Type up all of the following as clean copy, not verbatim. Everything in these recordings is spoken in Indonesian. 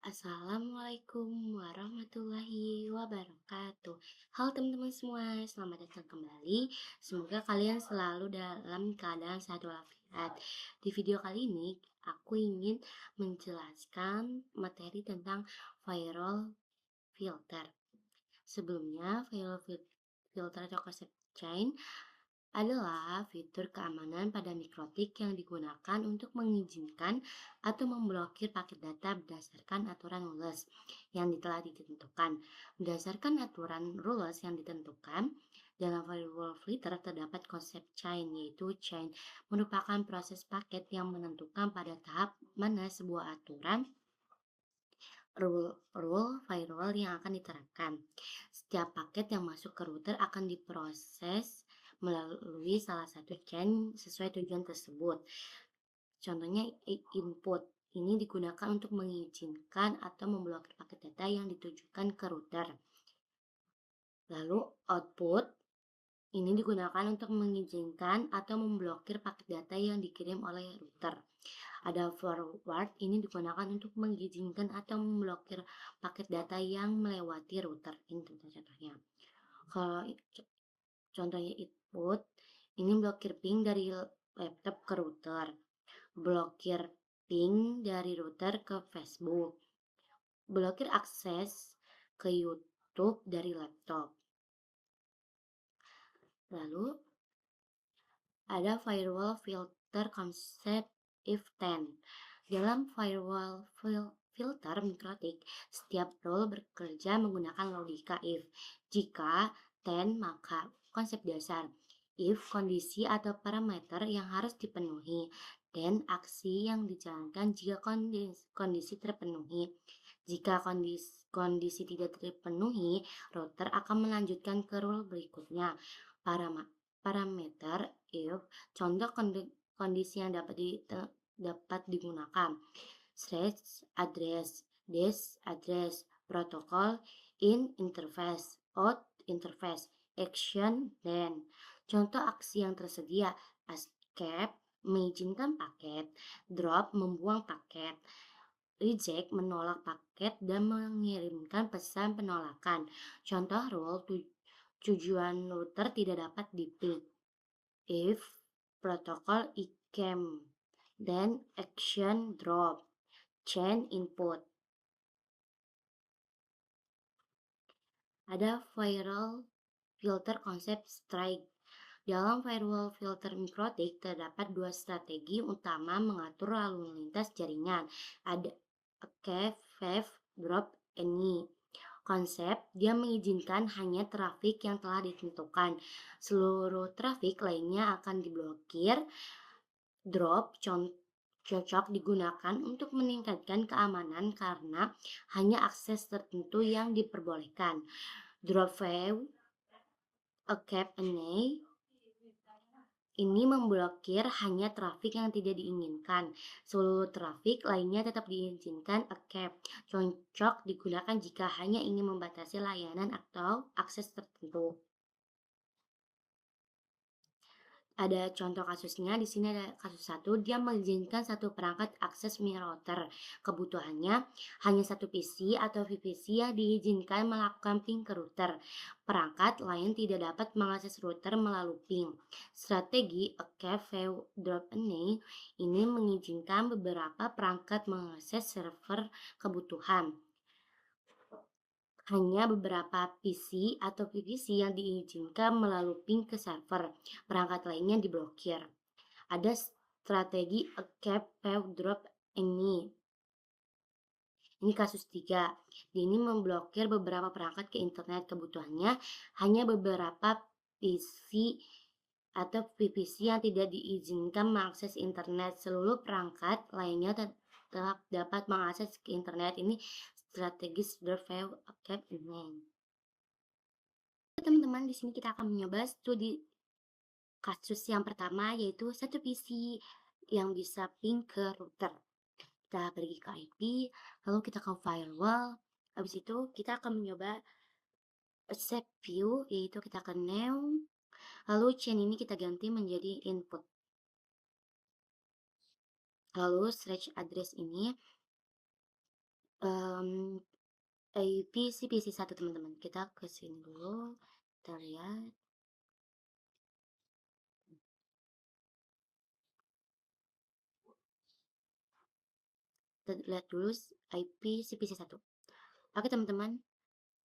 Assalamualaikum warahmatullahi wabarakatuh. Halo teman-teman semua, selamat datang kembali. Semoga kalian selalu dalam keadaan sehat walafiat. Di video kali ini, aku ingin menjelaskan materi tentang viral filter. Sebelumnya, filter atau concept chain adalah fitur keamanan pada mikrotik yang digunakan untuk mengizinkan atau memblokir paket data berdasarkan aturan rules yang telah ditentukan. Berdasarkan aturan rules yang ditentukan, dalam firewall filter terdapat konsep chain, yaitu chain merupakan proses paket yang menentukan pada tahap mana sebuah aturan rule firewall yang akan diterapkan. Setiap paket yang masuk ke router akan diproses melalui salah satu chain sesuai tujuan tersebut. Contohnya input. Ini digunakan untuk mengizinkan atau memblokir paket data yang ditujukan ke router. Lalu output ini digunakan untuk mengizinkan atau memblokir paket data yang dikirim oleh router. Ada forward, ini digunakan untuk mengizinkan atau memblokir paket data yang melewati router. Ini contohnya. Kalau contohnya input, ini blokir ping dari laptop ke router. Blokir ping dari router ke Facebook. Blokir akses ke YouTube dari laptop. Lalu ada firewall filter konsep if 10. Dalam firewall filter mikrotik, setiap role bekerja menggunakan logika if. Jika 10, maka konsep dasar if kondisi atau parameter yang harus dipenuhi dan aksi yang dijalankan jika kondisi terpenuhi. Jika kondisi tidak terpenuhi, router akan melanjutkan ke rule berikutnya. Parameter if, contoh kondisi yang dapat digunakan: slash address, dash address, protokol, in interface, out interface, action, then. Contoh aksi yang tersedia: escape mengizinkan paket, drop membuang paket, reject menolak paket dan mengirimkan pesan penolakan. Contoh rule tujuan router tidak dapat diping if protokol ICAM dan action drop chain input. Ada viral filter konsep strike. Dalam firewall filter mikrotik terdapat dua strategi utama mengatur lalu lintas jaringan. Ada cache, fave, drop, any. Konsep dia mengizinkan hanya trafik yang telah ditentukan. Seluruh trafik lainnya akan diblokir. Drop cocok digunakan untuk meningkatkan keamanan karena hanya akses tertentu yang diperbolehkan. Drop value, a cap any, ini memblokir hanya trafik yang tidak diinginkan. Seluruh trafik lainnya tetap diizinkan a cap. Cocok digunakan jika hanya ingin membatasi layanan atau akses tertentu. Ada contoh kasusnya. Di sini ada kasus 1, dia mengizinkan satu perangkat akses mini router. Kebutuhannya hanya satu PC atau VPC yang diizinkan melakukan ping ke router. Perangkat lain tidak dapat mengakses router melalui ping. Strategi a cache drop any ini mengizinkan beberapa perangkat mengakses server kebutuhan. Hanya beberapa PC atau VPC yang diizinkan melalui ping ke server. Perangkat lainnya diblokir. Ada strategi a cap drop any. Ini kasus 3. Ini memblokir beberapa perangkat ke internet. Kebutuhannya hanya beberapa PC atau VPC yang tidak diizinkan mengakses internet. Seluruh perangkat lainnya tetap dapat mengakses ke internet. Ini strategis survival cap ini. Teman-teman, di sini kita akan mencoba studi kasus yang pertama, yaitu satu PC yang bisa ping ke router. Kita pergi ke IP, lalu kita ke firewall. Habis itu kita akan mencoba set view, yaitu kita ke new. Lalu chain ini kita ganti menjadi input. Lalu slash address ini IPCPC1 teman-teman. Kita ke sini dulu, kita lihat. Kita lihat dulu IPCPC1. Oke teman-teman,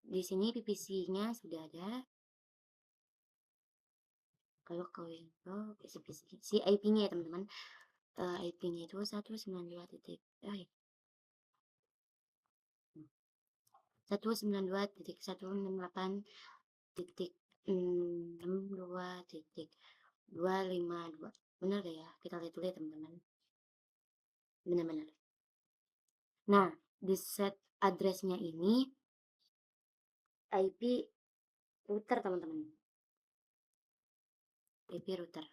di sini PPC-nya sudah ada. Kalau ke Windows, si IP-nya ya teman-teman. IP-nya itu 192 titik. 192.168.62.252. Benar gak ya? Kita lihat dulu ya teman-teman. Benar-benar. Nah, di set address-nya ini IP router teman-teman. IP router.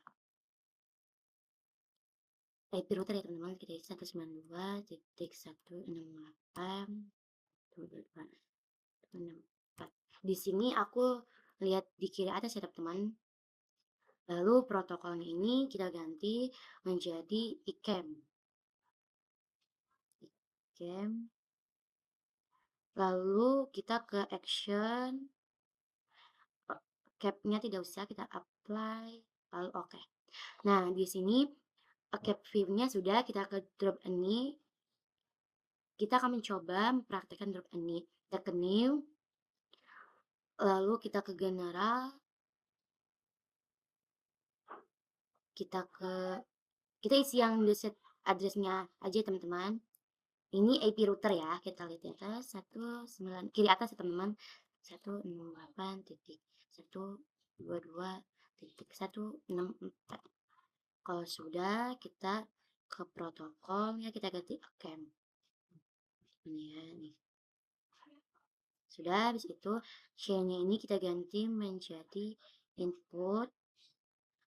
IP router ya teman-teman. Kita isi 192.168.252.64. Di sini aku lihat di kiri atas ya teman-teman. Lalu protokolnya ini kita ganti menjadi ICAM. ICAM. Lalu kita ke action. Cap-nya tidak usah, kita apply. Lalu oke. Nah, di sini cap view-nya sudah, kita ke drop ini. Kita akan mencoba mempraktekkan drop ini. Kita ke new. Lalu kita ke general. Kita isi yang set address-nya aja teman-teman. Ini IP router ya, kita lihat di atas 19 kiri atas ya teman-teman. 168.122.164. Kalau sudah, kita ke protokolnya, kita ganti ACAM. Ini ya, nih. Sudah, habis itu chain-nya ini kita ganti menjadi input.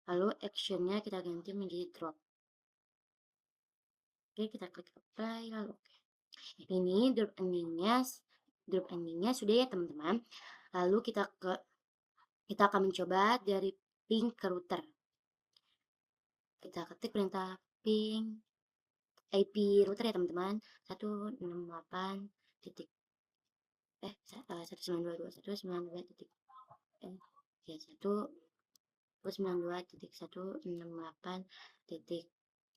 Lalu action-nya kita ganti menjadi drop. Oke, kita klik apply, lalu oke. Ini drop ending-nya sudah ya teman-teman. Lalu kita akan mencoba dari ping ke router. Kita ketik perintah ping IP router ya teman-teman. 168 titik 192.192 titik ya 192.168 titik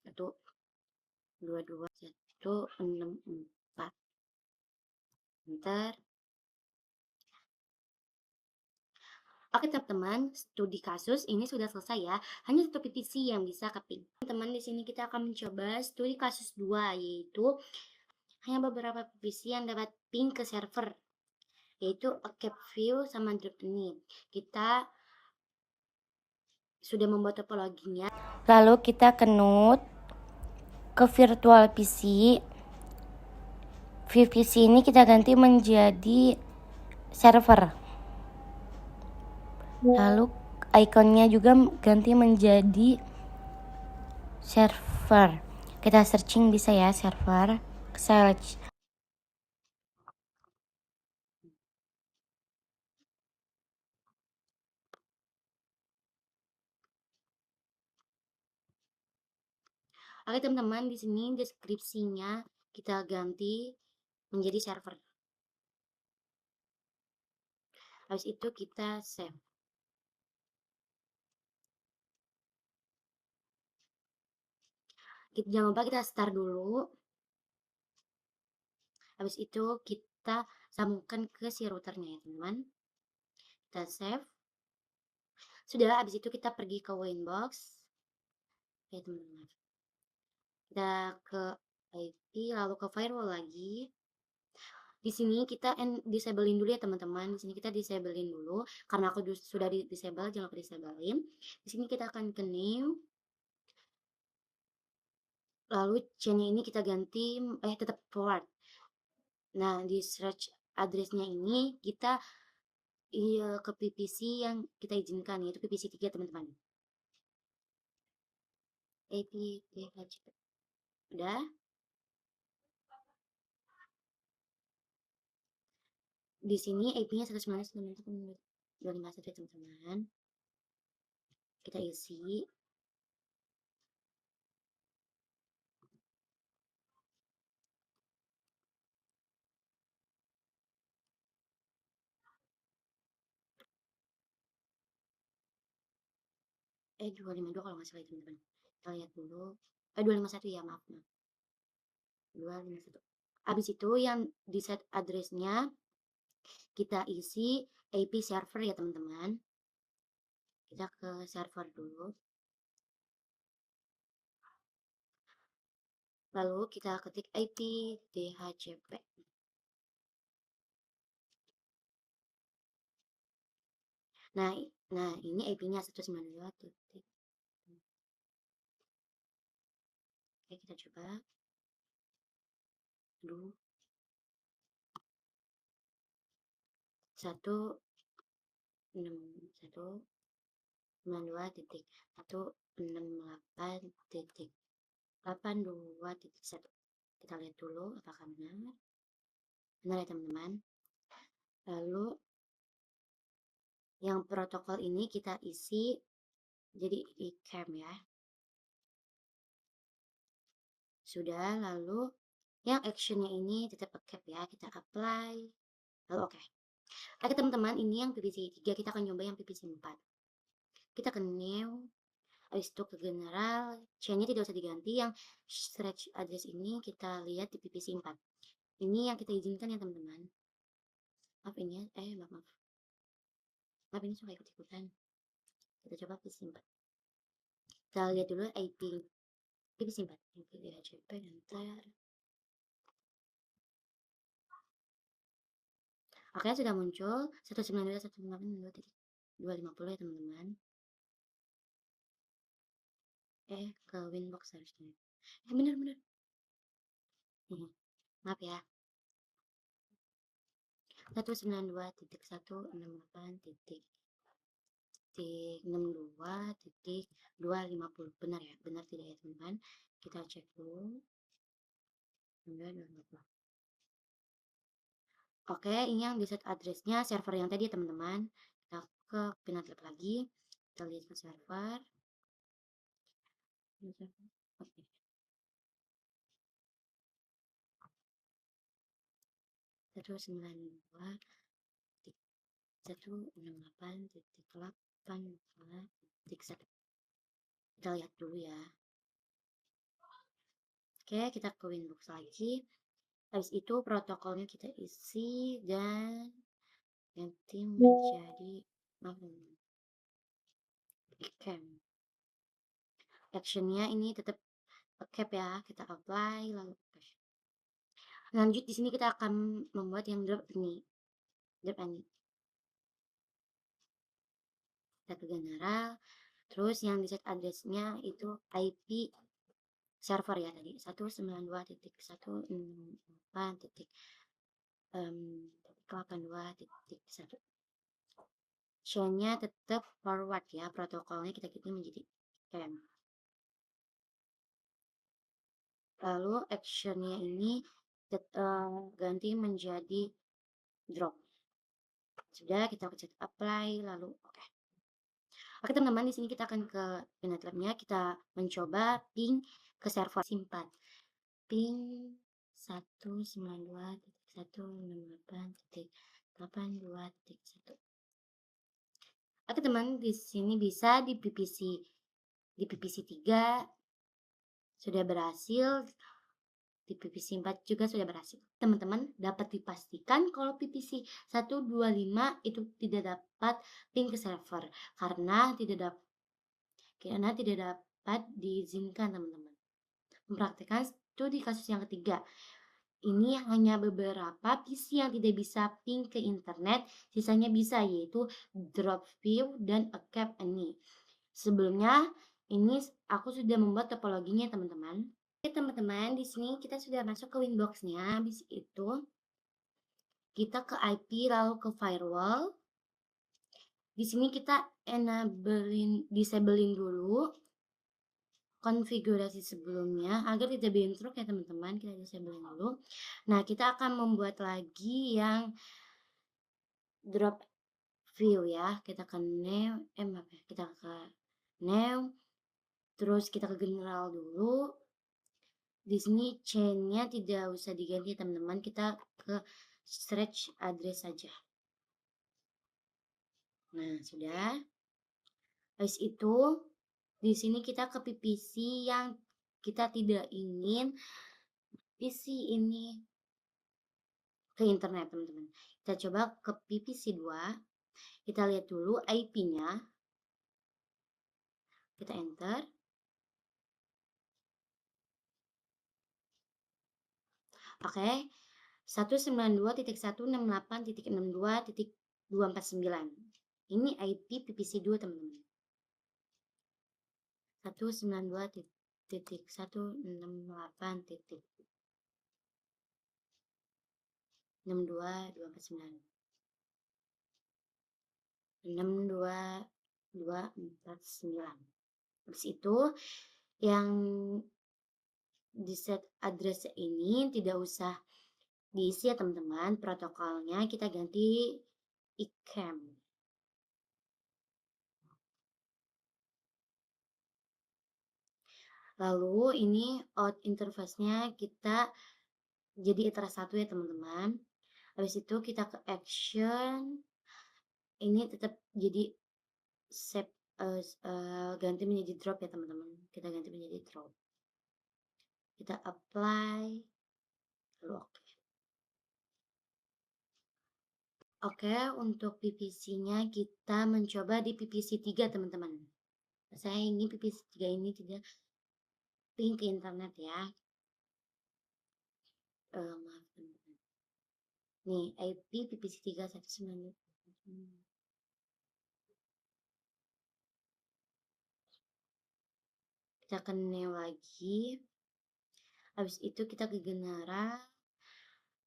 122.164. Enter. Oke teman-teman, studi kasus ini sudah selesai ya. Hanya satu PPC yang bisa ke ping. Teman-teman, di sini kita akan mencoba studi kasus 2, yaitu hanya beberapa PPC yang dapat ping ke server, yaitu cap view sama drop ini. Kita sudah membuat topologinya. Lalu kita ke node, ke virtual PC. VPC ini kita ganti menjadi server. Lalu ikonnya juga ganti menjadi server. Kita searching bisa ya, server. Search. Oke teman-teman, di sini deskripsinya kita ganti menjadi server. Habis itu kita save. Jangan lupa kita start dulu. Habis itu kita sambungkan ke si routernya ya teman-teman. Kita save. Sudah, habis itu kita pergi ke Winbox. Ya teman-teman. Kita ke IP, lalu ke firewall lagi. Di sini kita disablein dulu ya teman-teman. Di sini kita disablein dulu karena aku sudah disable, jangan lupa disablein. Di sini kita akan ke new. Lalu chain-nya ini kita ganti tetap forward. Nah, di search address-nya ini kita ke PPC yang kita izinkan, yaitu PPC 3 teman-teman. APTH. Udah. Di sini IP-nya 192.168.251 teman-teman. Kita isi. 252 kalau nggak salah itu teman-teman. Kita lihat dulu. 251 ya, maaf, maaf. 251. Habis itu yang di set address-nya kita isi IP server ya teman-teman. Kita ke server dulu. Lalu kita ketik IP DHCP. Nah, ini IP-nya 192. Oke, kita coba. Aduh. 192.168.82.1. Kita lihat dulu apakah benar. Benar ya teman-teman. Lalu yang protokol ini kita isi jadi ICAM ya. Sudah, lalu yang actionnya ini tetap cap ya, kita apply. Lalu oke. Oke teman-teman, ini yang PPC 3, kita akan nyoba yang PPC 4. Kita ke new, habis itu ke general, chainnya tidak usah diganti, yang stretch address ini kita lihat di PPC 4. Ini yang kita izinkan ya teman-teman. Maaf ini ya, maaf. Maaf ini suka ikut-ikutan. Kita coba PPC 4. Kita lihat dulu IP PPC 4. IP DHCP, enter. Oke, sudah muncul 192.168.250 ya teman-teman. Ke Winbox harusnya. Bener. Maaf ya. 192.168.62.250. Benar ya? Benar tidak ya teman-teman? Kita cek dulu. 250. Oke, ini yang di set address-nya server yang tadi ya teman-teman. Kita ke Pinatlab lagi. Kita lihat ke server. Oke. 192.168.8.1. Kita lihat dulu ya. Oke, kita ke Winbox lagi. Habis itu protokolnya kita isi dan ganti menjadi ICAM. Actionnya ini tetap cap ya, kita apply lalu lanjut. Di sini kita akan membuat yang drop ini. Kita ke general, terus yang di set address-nya itu IP server ya tadi 192.168.82.1. Chain-nya tetap forward ya, protokolnya kita ganti menjadi CAM. Lalu action-nya ini ganti menjadi drop. Sudah, kita pencet apply lalu oke. Oke teman-teman, di sini kita akan ke Pinatlab-nya, kita mencoba ping ke server simpan. Ping 192.168.82.1. Oke teman, di sini bisa di PPC 3 sudah berhasil, di PPC 4 juga sudah berhasil. Teman-teman dapat dipastikan kalau PPC 125 itu tidak dapat ping ke server karena tidak dapat diizinkan teman-teman. Mempraktikkan studi kasus yang ketiga. Ini hanya beberapa PC yang tidak bisa ping ke internet, sisanya bisa, yaitu drop view dan a cap ini. Sebelumnya ini aku sudah membuat topologinya teman-teman. Oke teman-teman, di sini kita sudah masuk ke Winbox-nya. Habis itu kita ke IP lalu ke firewall. Di sini kita disablein dulu konfigurasi sebelumnya agar tidak bentrok ya teman-teman. Kita disablein dulu. Nah, kita akan membuat lagi yang drop view ya. Kita ke new, kita ke new, terus kita ke general dulu. Di sini chain-nya tidak usah diganti teman-teman, kita ke stretch address saja. Nah, sudah. Habis itu Di sini kita ke PPC yang kita tidak ingin PC ini ke internet, teman-teman. Kita coba ke PPC 2, kita lihat dulu IP-nya, kita enter. Oke, 192.168.62.249. Ini IP PPC 2, teman-teman. 192.168.62.249. 62249. Habis itu yang di set address ini tidak usah diisi ya teman-teman, protokolnya kita ganti ICAM. Lalu ini out interface-nya kita jadi iteras 1 ya teman-teman. Habis itu kita ke action, ini tetap jadi save, ganti menjadi drop ya teman-teman. Kita ganti menjadi drop. Kita apply, lalu oke. Oke, untuk PPC-nya kita mencoba di PPC 3 teman-teman. Saya ingin PPC 3 ini tidak ping ke internet ya. Maaf teman-teman. Nih, IP PPC 3 192. Kita ke new lagi. Habis itu kita ke Genera.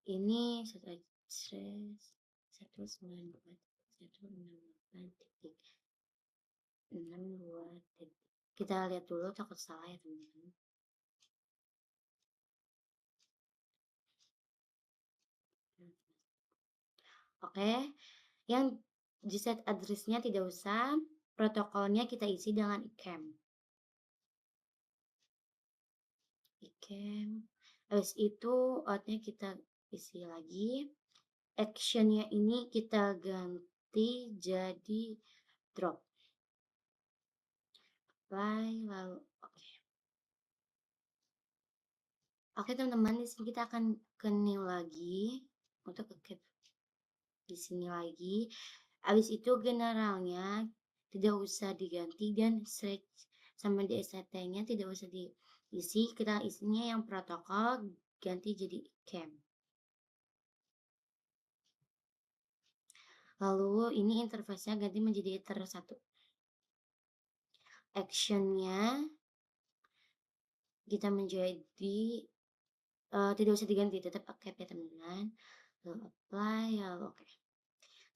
Ini 192.168.62. Kita lihat dulu, takut salah ya teman-teman. Oke, yang di set address-nya tidak usah, protokolnya kita isi dengan ICAM. Habis itu outnya kita isi lagi. Actionnya ini kita ganti jadi drop. Apply, lalu oke. Oke teman-teman, di sini kita akan ke new lagi untuk ke di sini lagi. Habis itu generalnya tidak usah diganti dan search sama di STT-nya tidak usah diisi. Kita isinya yang protokol ganti jadi ICAM. Lalu ini interface-nya ganti menjadi iter 1. Action-nya kita menjadi tidak usah diganti, tetap accept ya teman-teman. Lalu apply, lalu oke.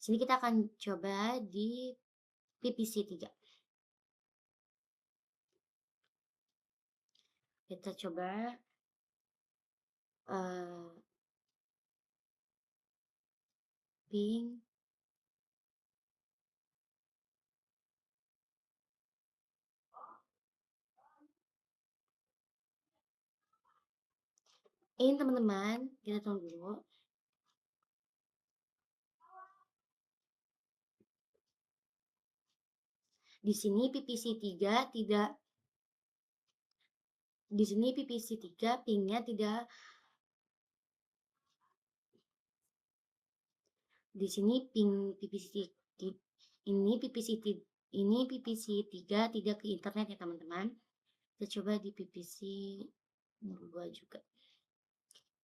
Sini kita akan coba di PPC 3. Kita coba ping. Ini teman-teman, kita tunggu dulu. Di sini PPC 3 tidak, di sini PPC 3 pingnya tidak, di sini ping PPC ini PPC 3 tidak ke internet ya teman-teman. Kita coba di PPC 2 juga.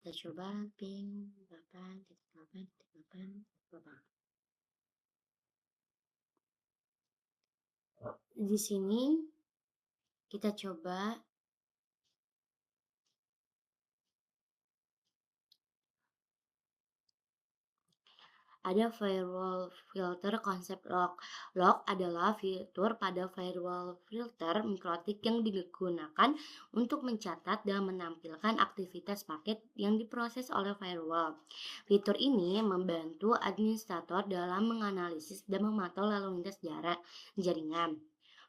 Kita coba ping 8.8.8.8. Di sini kita coba ada firewall filter konsep lock. Lock adalah fitur pada firewall filter mikrotik yang digunakan untuk mencatat dan menampilkan aktivitas paket yang diproses oleh firewall. Fitur ini membantu administrator dalam menganalisis dan memantau lalu lintas jaringan.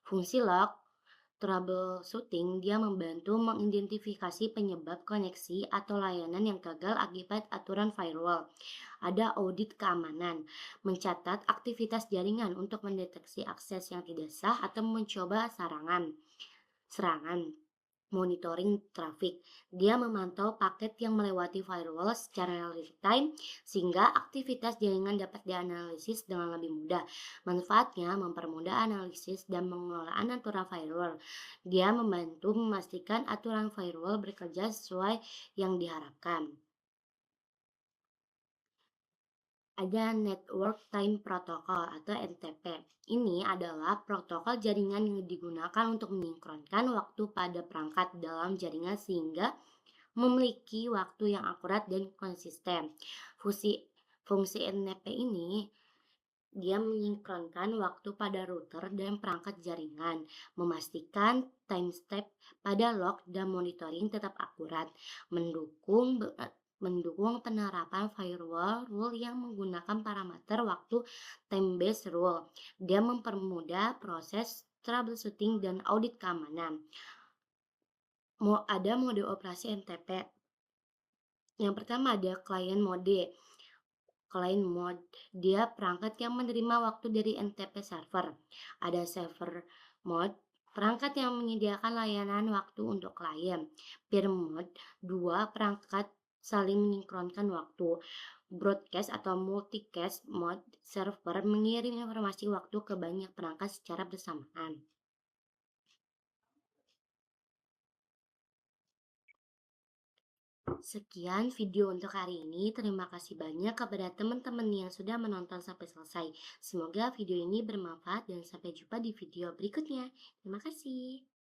Fungsi lock troubleshooting, dia membantu mengidentifikasi penyebab koneksi atau layanan yang gagal akibat aturan firewall. Ada audit keamanan, mencatat aktivitas jaringan untuk mendeteksi akses yang tidak sah atau mencoba serangan. Monitoring traffic. Dia memantau paket yang melewati firewall secara real time sehingga aktivitas jaringan dapat dianalisis dengan lebih mudah. Manfaatnya mempermudah analisis dan pengelolaan aturan firewall. Dia membantu memastikan aturan firewall bekerja sesuai yang diharapkan. Ada Network Time Protocol atau NTP. Ini adalah protokol jaringan yang digunakan untuk mensinkronkan waktu pada perangkat dalam jaringan sehingga memiliki waktu yang akurat dan konsisten. Fungsi NTP ini dia mensinkronkan waktu pada router dan perangkat jaringan, memastikan timestamp pada log dan monitoring tetap akurat, mendukung penerapan firewall rule yang menggunakan parameter waktu time-based rule. Dia mempermudah proses troubleshooting dan audit keamanan. Ada mode operasi NTP. Yang pertama ada client mode. Client mode, dia perangkat yang menerima waktu dari NTP server. Ada server mode, perangkat yang menyediakan layanan waktu untuk klien. Peer mode, dua perangkat saling mensinkronkan waktu. Broadcast atau multicast mode, server mengirim informasi waktu ke banyak perangkat secara bersamaan. Sekian video untuk hari ini. Terima kasih banyak kepada teman-teman yang sudah menonton sampai selesai. Semoga video ini bermanfaat dan sampai jumpa di video berikutnya. Terima kasih.